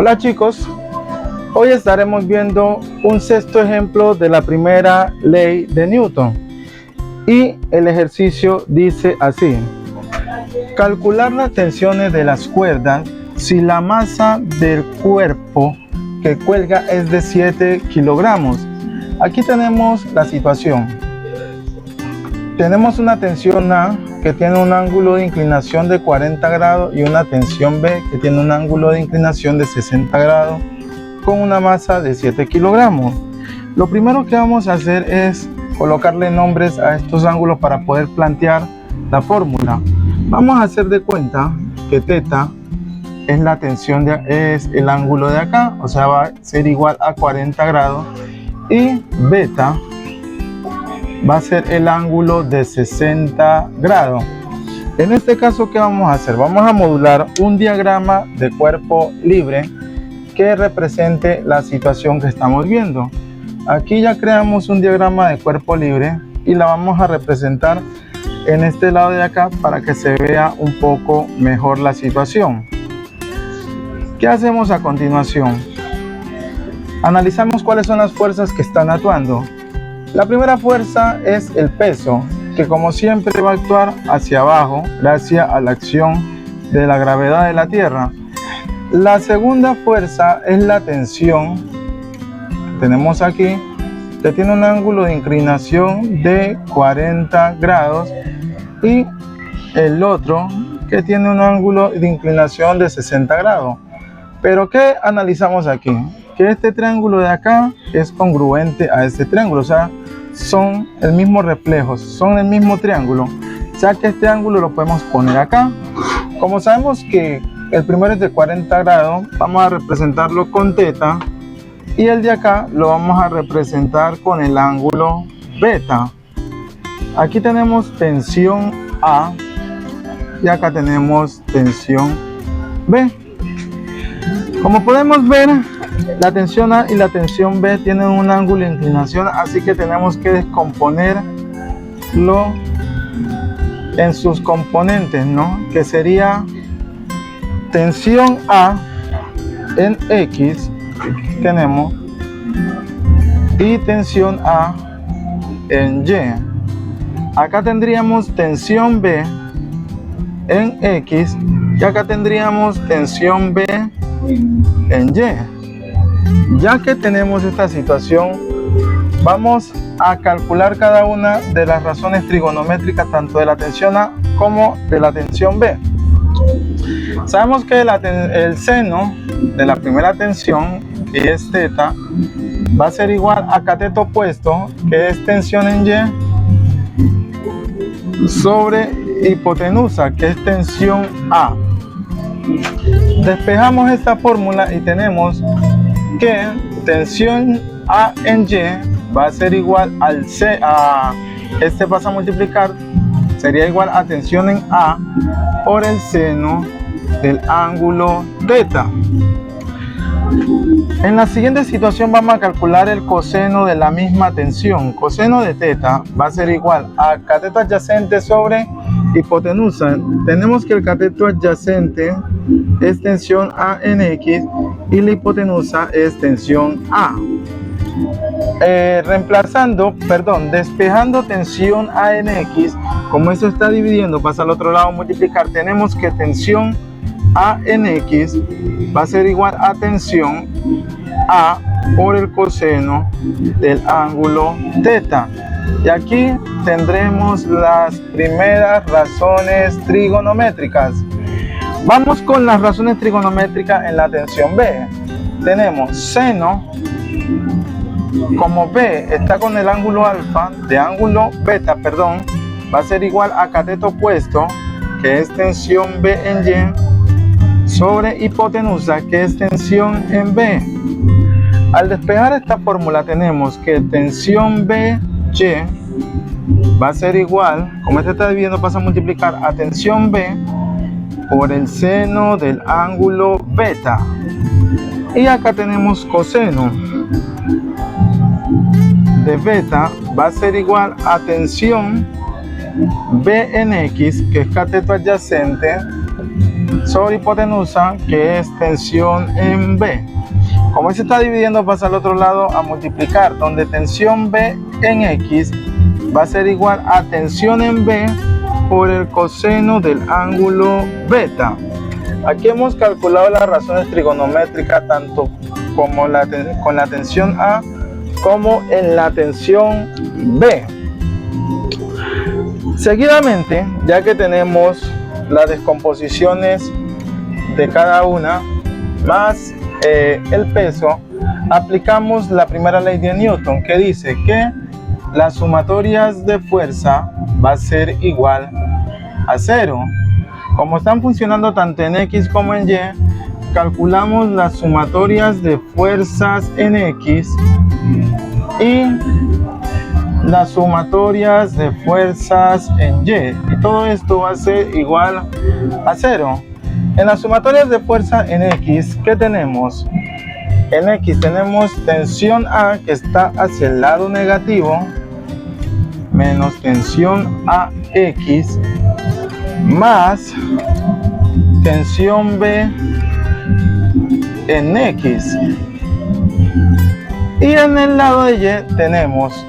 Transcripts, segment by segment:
Hola chicos, hoy estaremos viendo un sexto ejemplo de la primera ley de Newton y el ejercicio dice así: calcular las tensiones de las cuerdas si la masa del cuerpo que cuelga es de 7 kilogramos. Aquí tenemos la situación. Tenemos una tensión A que tiene un ángulo de inclinación de 40 grados y una tensión B que tiene un ángulo de inclinación de 60 grados con una masa de 7 kilogramos. Lo primero que vamos a hacer es colocarle nombres a estos ángulos para poder plantear la fórmula. Vamos a hacer de cuenta que θ es la tensión, es el ángulo de acá, o sea, va a ser igual a 40 grados, y beta va a ser el ángulo de 60 grados. En este caso, ¿qué vamos a hacer? Vamos a modular un diagrama de cuerpo libre que represente la situación que estamos viendo. Aquí ya creamos un diagrama de cuerpo libre y la vamos a representar en este lado de acá para que se vea un poco mejor la situación. ¿Qué hacemos a continuación? Analizamos cuáles son las fuerzas que están actuando. La primera fuerza es el peso, que como siempre va a actuar hacia abajo gracias a la acción de la gravedad de la Tierra. La segunda fuerza es la tensión, que tenemos aquí, que tiene un ángulo de inclinación de 40 grados, y el otro que tiene un ángulo de inclinación de 60 grados. Pero ¿qué analizamos aquí? Que este triángulo de acá es congruente a este triángulo, o sea, son el mismo reflejo, son el mismo triángulo, o sea que este ángulo lo podemos poner acá. Como sabemos que el primero es de 40 grados, vamos a representarlo con θ, y el de acá lo vamos a representar con el ángulo beta. Aquí tenemos tensión A y acá tenemos tensión B. Como podemos ver, la tensión A y la tensión B tienen un ángulo de inclinación, así que tenemos que descomponerlo en sus componentes, ¿no? Que sería tensión A en X, tenemos, y tensión A en Y. Acá tendríamos tensión B en X y acá tendríamos tensión B en Y. Ya que tenemos esta situación, vamos a calcular cada una de las razones trigonométricas, tanto de la tensión A como de la tensión B. Sabemos que el seno de la primera tensión, que es θ, va a ser igual a cateto opuesto, que es tensión en Y, sobre hipotenusa, que es tensión A. Despejamos esta fórmula y tenemos que tensión A en Y va a ser igual al C, este pasa a multiplicar, sería igual a tensión en A por el seno del ángulo θ. En la siguiente situación vamos a calcular el coseno de la misma tensión. Coseno de θ va a ser igual a cateto adyacente sobre hipotenusa. Tenemos que el cateto adyacente es tensión A en X y la hipotenusa es tensión A. Despejando tensión A en X, como esto está dividiendo, pasa al otro lado a multiplicar, tenemos que tensión A en X va a ser igual a tensión A por el coseno del ángulo θ. Y aquí tendremos las primeras razones trigonométricas. Vamos con las razones trigonométricas en la tensión B. Tenemos seno, como B está con el ángulo alfa, de ángulo beta, va a ser igual a cateto opuesto, que es tensión B en Y, sobre hipotenusa, que es tensión en B. Al despejar esta fórmula tenemos que tensión B Y va a ser igual, como este está dividiendo, pasa a multiplicar a tensión B por el seno del ángulo beta. Y acá tenemos coseno de beta va a ser igual a tensión B en X, que es cateto adyacente, sobre hipotenusa, que es tensión en B. Como se está dividiendo, pasa al otro lado a multiplicar, donde tensión B en X va a ser igual a tensión en B por el coseno del ángulo beta. Aquí hemos calculado las razones trigonométricas tanto como con la tensión A como en la tensión B. Seguidamente, ya que tenemos las descomposiciones de cada una más el peso, aplicamos la primera ley de Newton, que dice que las sumatorias de fuerza va a ser igual a 0. Como están funcionando tanto en X como en Y, calculamos las sumatorias de fuerzas en X y las sumatorias de fuerzas en Y, y todo esto va a ser igual a 0. En las sumatorias de fuerza en X, ¿qué tenemos? En X tenemos tensión A, que está hacia el lado negativo, menos tensión AX, más tensión B en X. Y en el lado de Y tenemos,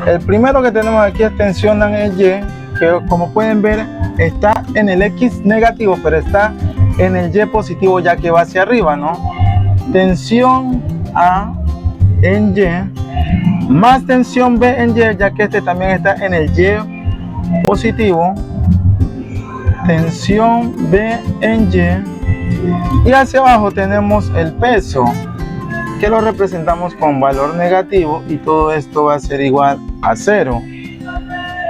el primero que tenemos aquí es tensión en Y, que como pueden ver está en el X negativo, pero está en el Y positivo, ya que va hacia arriba, ¿no? Tensión A en Y más tensión B en Y, ya que este también está en el Y positivo, tensión B en Y, y hacia abajo tenemos el peso, que lo representamos con valor negativo, y todo esto va a ser igual a 0.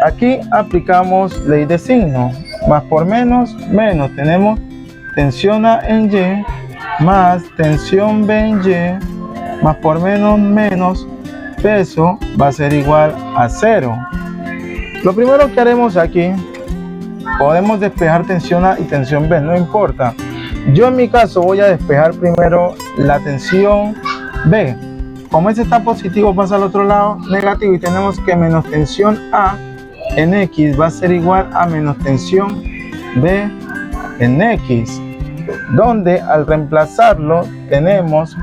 Aquí aplicamos ley de signo, más por menos, menos. Tenemos tensión A en Y más tensión B en Y, más por menos, menos, peso va a ser igual a 0. Lo primero que haremos aquí, podemos despejar tensión A y tensión B, no importa. Yo en mi caso voy a despejar primero la tensión B. Como este está positivo, pasa al otro lado negativo, y tenemos que menos tensión A en X va a ser igual a menos tensión B en X, donde al reemplazarlo tenemos,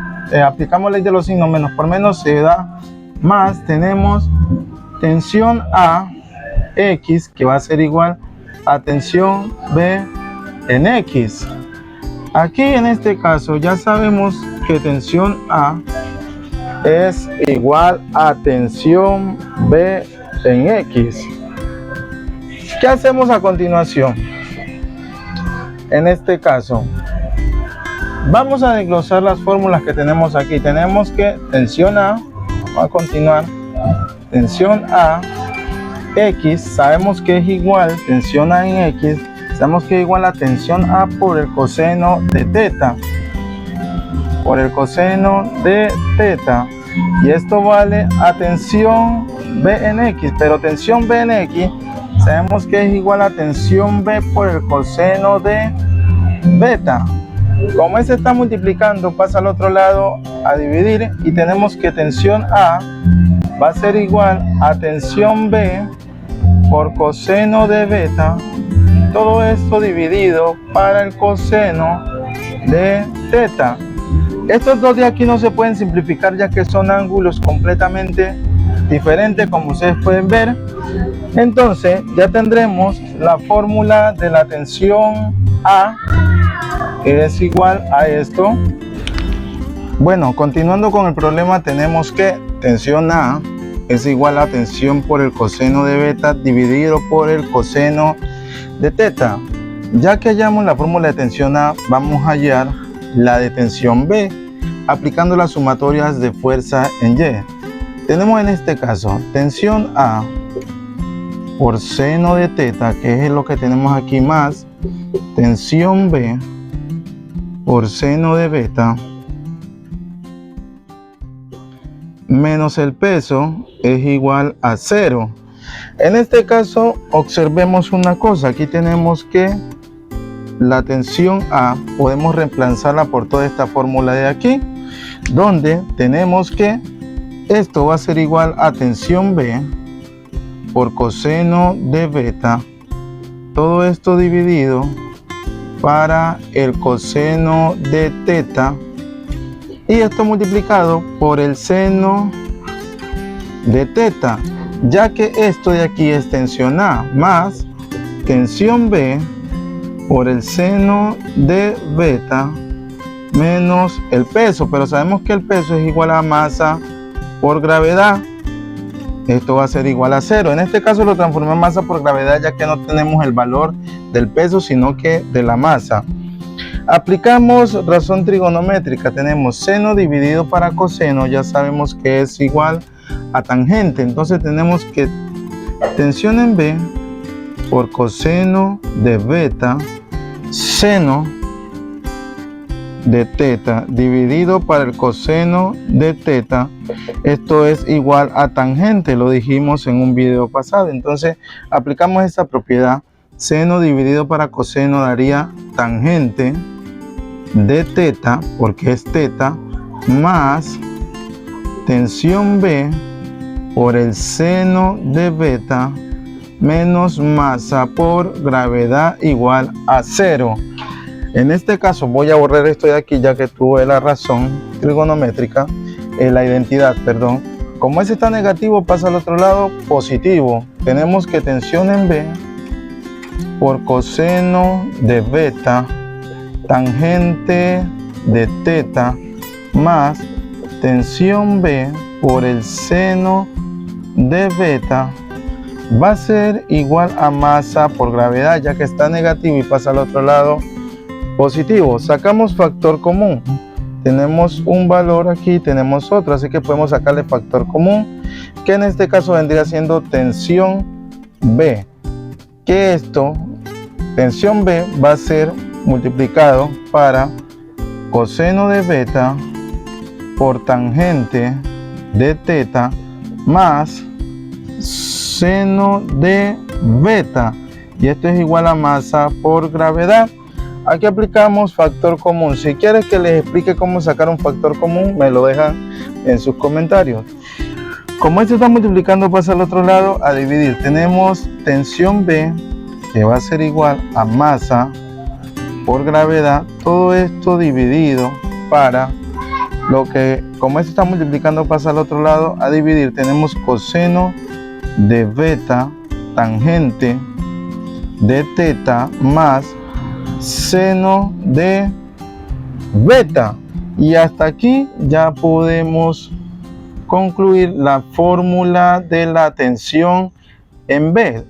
aplicamos ley de los signos, menos por menos se da más, tenemos tensión A X, que va a ser igual a tensión B en X. Aquí en este caso ya sabemos que tensión A es igual a tensión B en X. ¿Qué hacemos a continuación? En este caso, vamos a desglosar las fórmulas que tenemos aquí. Tenemos que tensión A, vamos a continuar, tensión A, X, sabemos que es igual, tensión A en X, sabemos que es igual a tensión A por el coseno de teta, por el coseno de teta, y esto vale a tensión B en X, pero tensión B en X sabemos que es igual a tensión B por el coseno de beta. Como este está multiplicando, pasa al otro lado a dividir, y tenemos que tensión A va a ser igual a tensión B por coseno de beta, todo esto dividido para el coseno de teta. Estos dos de aquí no se pueden simplificar, ya que son ángulos completamente diferentes, como ustedes pueden ver. Entonces ya tendremos la fórmula de la tensión A, que es igual a esto. Bueno, continuando con el problema, tenemos que tensión A es igual a tensión por el coseno de beta dividido por el coseno de teta. Ya que hallamos la fórmula de tensión A, vamos a hallar la de tensión B aplicando las sumatorias de fuerza en Y. Tenemos en este caso tensión A por seno de teta, que es lo que tenemos aquí, más tensión B por seno de beta, menos el peso es igual a 0. En este caso observemos una cosa, aquí tenemos que la tensión A podemos reemplazarla por toda esta fórmula de aquí, donde tenemos que esto va a ser igual a tensión B por coseno de beta, todo esto dividido para el coseno de teta, y esto multiplicado por el seno de teta, ya que esto de aquí es tensión A más tensión B por el seno de beta menos el peso, pero sabemos que el peso es igual a masa por gravedad. Esto va a ser igual a 0. En este caso lo transformé en masa por gravedad, ya que no tenemos el valor del peso, sino que de la masa. Aplicamos razón trigonométrica. Tenemos seno dividido para coseno, ya sabemos que es igual a tangente. Entonces tenemos que tensión en B por coseno de beta, seno de teta dividido para el coseno de teta. Esto es igual a tangente, lo dijimos en un video pasado. Entonces aplicamos esta propiedad. Seno dividido para coseno daría tangente de teta, porque es teta, más tensión B por el seno de beta menos masa por gravedad igual a 0. En este caso voy a borrar esto de aquí, ya que tuve la razón trigonométrica, la identidad, perdón. Como ese está negativo, pasa al otro lado positivo. Tenemos que tensión en B por coseno de beta tangente de teta más tensión B por el seno de beta va a ser igual a masa por gravedad, ya que está negativo y pasa al otro lado positivo. Sacamos factor común. Tenemos un valor aquí, tenemos otro, así que podemos sacarle factor común, que en este caso vendría siendo tensión B. Que esto, tensión B, va a ser multiplicado para coseno de beta por tangente de teta más seno de beta, y esto es igual a masa por gravedad. Aquí aplicamos factor común. Si quieres que les explique cómo sacar un factor común, me lo dejan en sus comentarios. Como esto está multiplicando, pasa al otro lado a dividir. Tenemos tensión B, que va a ser igual a masa por gravedad. Todo esto dividido para lo que, como esto está multiplicando, pasa al otro lado a dividir. Tenemos coseno de beta tangente de teta más seno de beta. Y hasta aquí ya podemos concluir la fórmula de la tensión en B.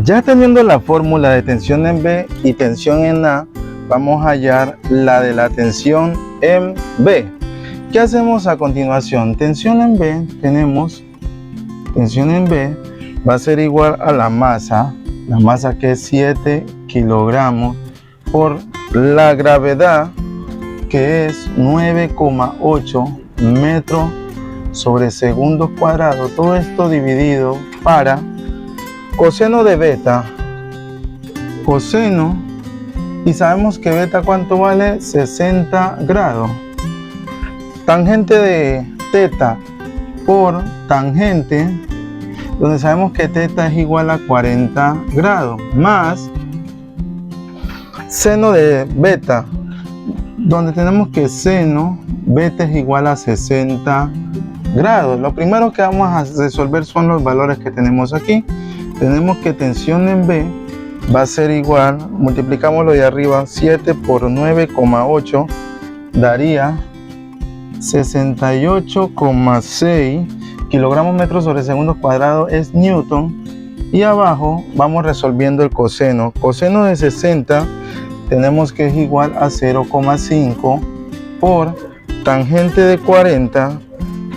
Ya teniendo la fórmula de tensión en B y tensión en A, vamos a hallar la de la tensión en B. ¿Qué hacemos a continuación? Tensión en B, tenemos tensión en B va a ser igual a la masa que es 7 kilogramos por la gravedad, que es 9,8 metros sobre segundos cuadrados. Todo esto dividido para coseno de beta, coseno, y sabemos que beta cuánto vale, 60 grados. Tangente de teta por tangente, donde sabemos que teta es igual a 40 grados, más seno de beta, donde tenemos que seno beta es igual a 60 grados. Lo primero que vamos a resolver son los valores que tenemos aquí. Tenemos que tensión en B va a ser igual, multiplicamos lo de arriba, 7 por 9,8 daría 68,6 kilogramos metros sobre segundos cuadrados, es newton. Y abajo vamos resolviendo el coseno. Coseno de 60 tenemos que es igual a 0,5 por tangente de 40,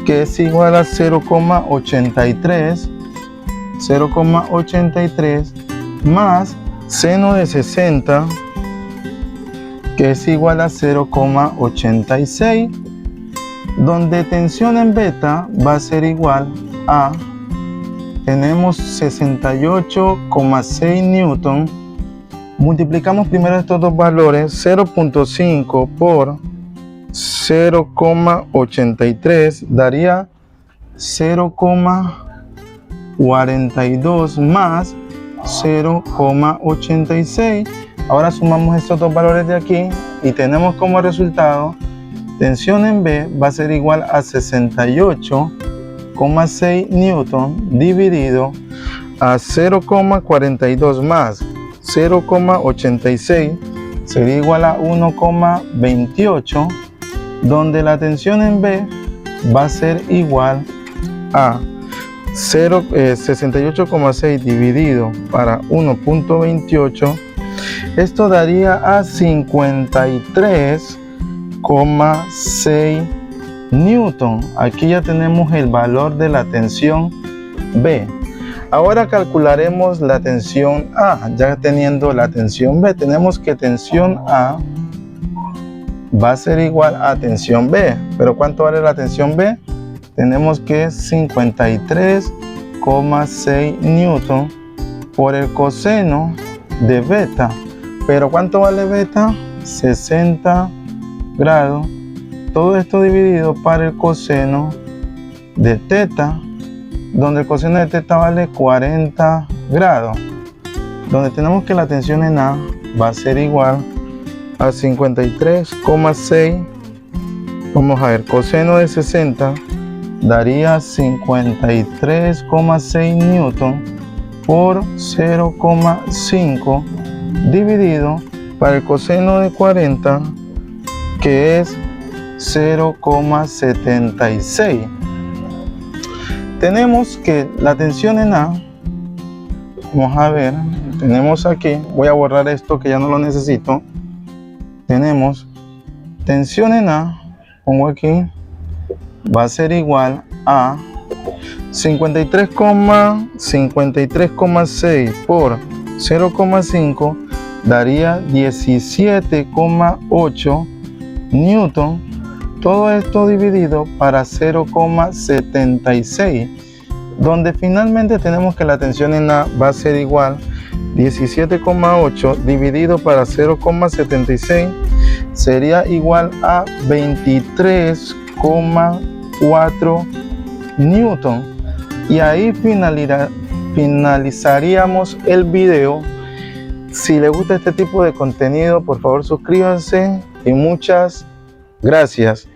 que es igual a 0,83 más seno de 60, que es igual a 0,86, donde tensión en beta va a ser igual a, tenemos 68,6 newton. Multiplicamos primero estos dos valores, 0,5 por 0,83 daría 0,42 más 0,86. Ahora sumamos estos dos valores de aquí y tenemos como resultado tensión en B va a ser igual a 68,6 newton dividido a 0,42 más 0,86 sería igual a 1,28, donde la tensión en B va a ser igual a 68,6 dividido para 1,28. Esto daría a 53,6 newton. Aquí ya tenemos el valor de la tensión B. Ahora calcularemos la tensión A. Ya teniendo la tensión B, tenemos que tensión A va a ser igual a tensión B. ¿Pero cuánto vale la tensión B? Tenemos que 53,6 newton por el coseno de beta. ¿Pero cuánto vale beta? 60 grados. Todo esto dividido para el coseno de teta, donde el coseno de teta vale 40 grados. Donde tenemos que la tensión en A va a ser igual a 53,6. Vamos a ver, coseno de 60 daría 53,6 newton por 0,5 dividido para el coseno de 40, que es 0,76. Tenemos que la tensión en A, vamos a ver, tenemos aquí, voy a borrar esto que ya no lo necesito. Tenemos tensión en A, pongo aquí, va a ser igual a 53,6 por 0,5 daría 17,8 newton. Todo esto dividido para 0,76, donde finalmente tenemos que la tensión en A va a ser igual 17,8 dividido para 0,76 sería igual a 23,4 newton. Y ahí finalizaríamos el video. Si les gusta este tipo de contenido, por favor suscríbanse y muchas gracias.